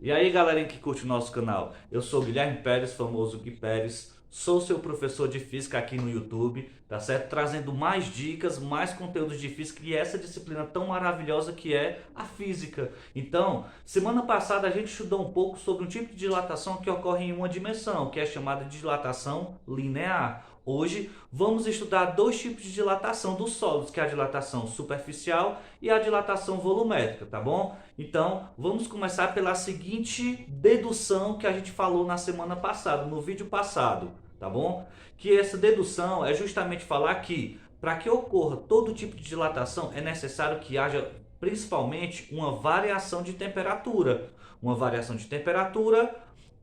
E aí, galerinha que curte o nosso canal, eu sou Guilherme Pérez, famoso Gui Pérez, sou seu professor de física aqui no YouTube, tá certo? Trazendo mais dicas, mais conteúdos de física e essa disciplina tão maravilhosa que é a física. Então, semana passada a gente estudou um pouco sobre um tipo de dilatação que ocorre em uma dimensão, que é chamada de dilatação linear. Hoje vamos estudar dois tipos de dilatação dos sólidos, que é a dilatação superficial e a dilatação volumétrica, tá bom? Então, vamos começar pela seguinte dedução que a gente falou na semana passada, no vídeo passado, tá bom? Que essa dedução é justamente falar que para que ocorra todo tipo de dilatação é necessário que haja principalmente uma variação de temperatura. Uma variação de temperatura,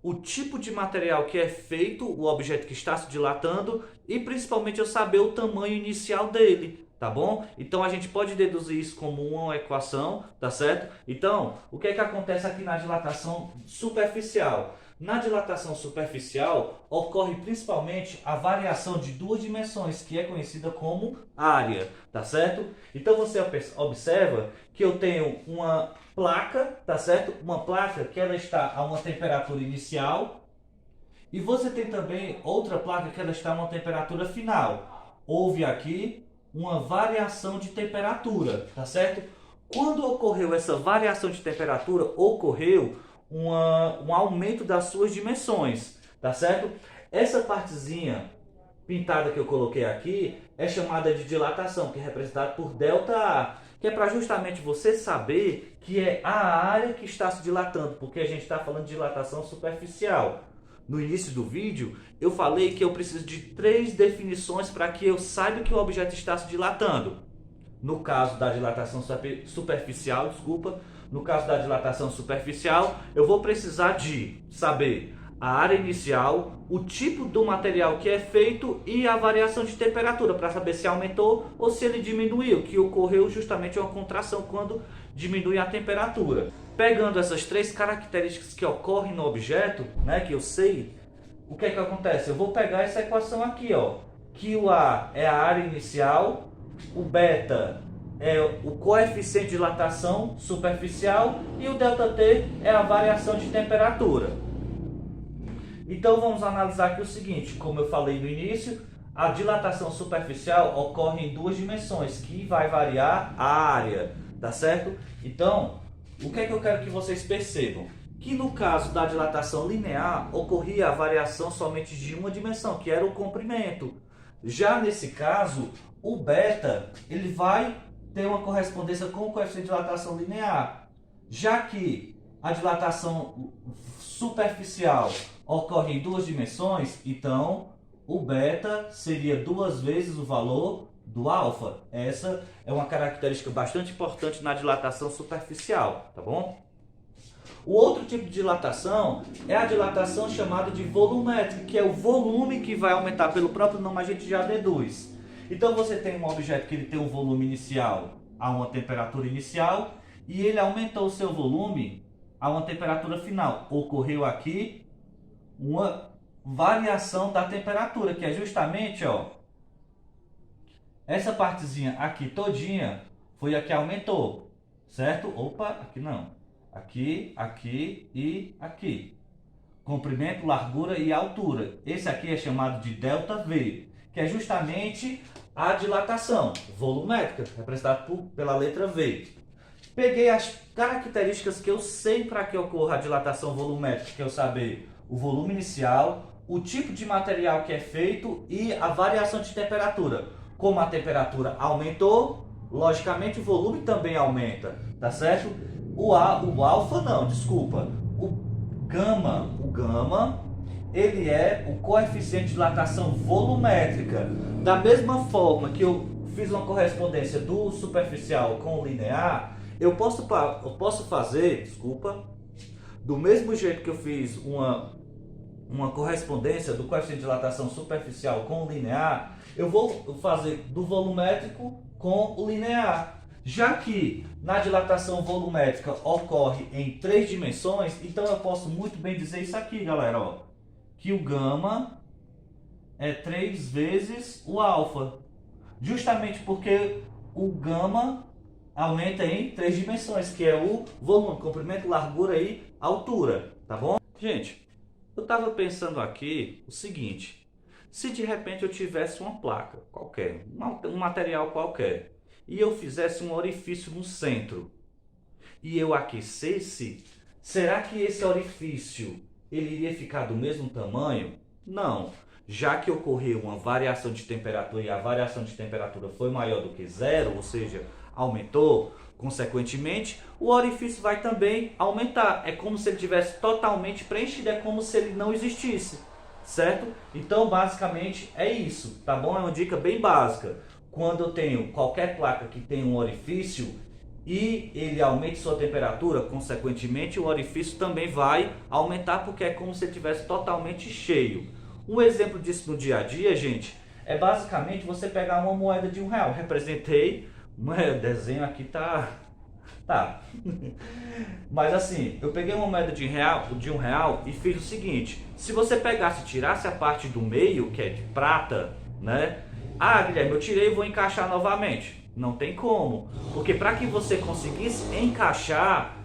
o tipo de material que é feito, o objeto que está se dilatando e principalmente eu saber o tamanho inicial dele, tá bom? Então a gente pode deduzir isso como uma equação, tá certo? Então, o que é que acontece aqui na dilatação superficial? Na dilatação superficial ocorre principalmente a variação de duas dimensões, que é conhecida como área, tá certo? Então você observa que eu tenho uma placa, tá certo? Uma placa que ela está a uma temperatura inicial e você tem também outra placa que ela está a uma temperatura final. Houve aqui uma variação de temperatura, tá certo? Quando ocorreu essa variação de temperatura, ocorreu um aumento das suas dimensões, tá certo? Essa partezinha pintada que eu coloquei aqui é chamada de dilatação, que é representada por ΔA, que é para justamente você saber que é a área que está se dilatando, porque a gente está falando de dilatação superficial. No início do vídeo, eu falei que eu preciso de 3 definições para que eu saiba que o objeto está se dilatando. No caso da dilatação superficial, no caso da dilatação superficial, eu vou precisar de saber a área inicial, o tipo do material que é feito e a variação de temperatura, para saber se aumentou ou se ele diminuiu, que ocorreu justamente uma contração quando diminui a temperatura. Pegando essas 3 características que ocorrem no objeto, né, que eu sei, o que é que acontece? Eu vou pegar essa equação aqui, ó, que o A é a área inicial, o beta é o coeficiente de dilatação superficial e o ΔT é a variação de temperatura. Então vamos analisar aqui o seguinte, como eu falei no início, a dilatação superficial ocorre em 2 dimensões, que vai variar a área, tá certo? Então, o que é que eu quero que vocês percebam? Que no caso da dilatação linear, ocorria a variação somente de uma dimensão, que era o comprimento. Já nesse caso, o beta ele vai ter uma correspondência com o coeficiente de dilatação linear. Já que a dilatação superficial ocorre em 2 dimensões, então o beta seria 2 vezes o valor do alfa. Essa é uma característica bastante importante na dilatação superficial, tá bom? O outro tipo de dilatação é a dilatação chamada de volumétrica, que é o volume que vai aumentar. Pelo próprio nome a gente já deduz. Então você tem um objeto que ele tem um volume inicial a uma temperatura inicial e ele aumentou o seu volume a uma temperatura final. Ocorreu aqui uma variação da temperatura, que é justamente, ó, essa partezinha aqui todinha foi a que aumentou, certo? Opa, aqui não. Aqui, aqui e aqui. Comprimento, largura e altura. Esse aqui é chamado de ΔV, que é justamente a dilatação volumétrica, representada pela letra V. Peguei as características que eu sei para que ocorra a dilatação volumétrica, que eu saber o volume inicial, o tipo de material que é feito e a variação de temperatura. Como a temperatura aumentou, logicamente o volume também aumenta, tá certo? O alfa não, desculpa. O gama, ele é o coeficiente de dilatação volumétrica. Da mesma forma que eu fiz uma correspondência do superficial com o linear, eu posso fazer, do mesmo jeito que eu fiz uma correspondência do coeficiente de dilatação superficial com o linear, eu vou fazer do volumétrico com o linear. Já que na dilatação volumétrica ocorre em 3 dimensões, então eu posso muito bem dizer isso aqui, galera, ó, que o gama é 3 vezes o alfa. Justamente porque o gama aumenta em 3 dimensões, que é o volume, comprimento, largura e altura, tá bom? Gente, eu estava pensando aqui o seguinte: se de repente eu tivesse uma placa qualquer, um material qualquer, e eu fizesse um orifício no centro, e eu aquecesse, será que esse orifício ele iria ficar do mesmo tamanho? Não. Já que ocorreu uma variação de temperatura e a variação de temperatura foi maior do que zero, ou seja, aumentou, consequentemente, o orifício vai também aumentar. É como se ele tivesse totalmente preenchido, é como se ele não existisse, certo? Então, basicamente, é isso, tá bom? É uma dica bem básica. Quando eu tenho qualquer placa que tem um orifício e ele aumente sua temperatura, consequentemente, o orifício também vai aumentar, porque é como se ele estivesse totalmente cheio. Um exemplo disso no dia a dia, gente, é basicamente você pegar uma moeda de R$1. Representei, o desenho aqui tá. Mas assim, eu peguei uma moeda de R$1 e fiz o seguinte: se você pegasse e tirasse a parte do meio, que é de prata, né? Ah, Guilherme, eu tirei e vou encaixar novamente. Não tem como, porque para que você conseguisse encaixar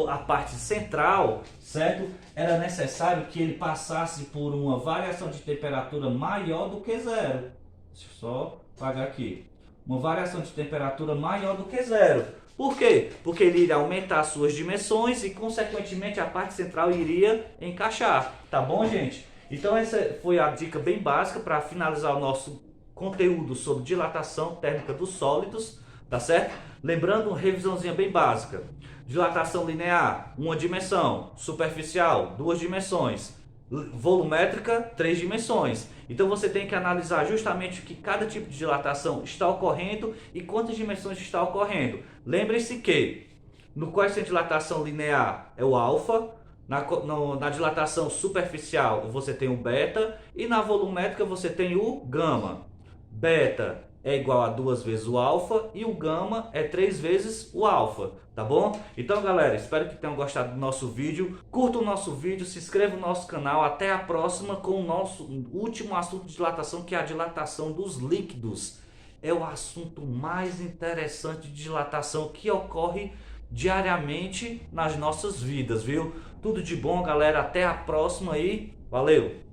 a parte central, certo? Era necessário que ele passasse por uma variação de temperatura maior do que zero. Deixa eu só apagar aqui. Uma variação de temperatura maior do que zero. Por quê? Porque ele iria aumentar as suas dimensões e, consequentemente, a parte central iria encaixar. Tá bom, gente? Então essa foi a dica bem básica para finalizar o nosso conteúdo sobre dilatação térmica dos sólidos, tá certo? Lembrando, uma revisãozinha bem básica. Dilatação linear, uma dimensão. Superficial, 2 dimensões. Volumétrica, 3 dimensões. Então você tem que analisar justamente o que cada tipo de dilatação está ocorrendo e quantas dimensões está ocorrendo. Lembre-se que no coeficiente de dilatação linear é o alfa, na dilatação superficial você tem o beta e na volumétrica você tem o gama. Beta é igual a 2 vezes o alfa e o gama é 3 vezes o alfa, tá bom? Então, galera, espero que tenham gostado do nosso vídeo. Curta o nosso vídeo, se inscreva no nosso canal. Até a próxima com o nosso último assunto de dilatação, que é a dilatação dos líquidos. É o assunto mais interessante de dilatação que ocorre diariamente nas nossas vidas, viu? Tudo de bom, galera. Até a próxima e valeu!